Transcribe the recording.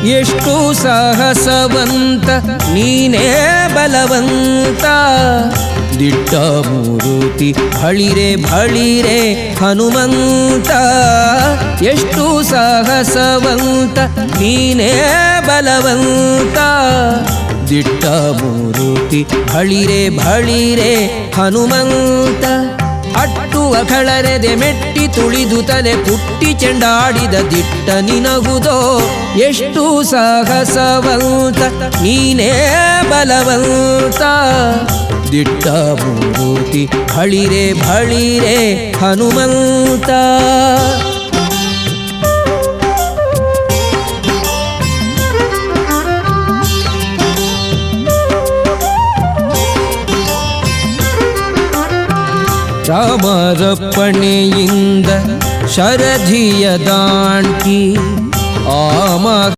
ಎಷ್ಟು ಸಾಹಸವಂತ ನೀನೇ ಬಲವಂತ. ದಿಟ್ಟ ಮೂರುತಿ ಭಳಿರೆ ಭಳಿರೆ ಹನುಮಂತ. ಎಷ್ಟು ಸಾಹಸವಂತ ನೀನೇ ಬಲವಂತ. ದಿಟ್ಟ ಮೂರುತಿ ಭಳಿರೆ ಭಳಿರೆ ಹನುಮಂತ. ಅಟ್ಟುವ ಖಳರೆದೆ ಮೆಟ್ಟಿ ತುಳಿದು ತಲೆ ಪುಟ್ಟಿ ಚೆಂಡಾಡಿದ ದಿಟ್ಟ ನಿನಗುದೋ. ಎಷ್ಟು ಸಾಹಸವಂತ ನೀನೇ ಬಲವಂತ. ದಿಟ್ಟ ಮೂರುತಿ ಭಳಿರೆ ಭಳಿರೆ ಹನುಮಂತ. ರಾಮರಪ್ಪಣೆಯಿಂದ ಶರಧಿಯ ದಾಂಟಿ ಆಮ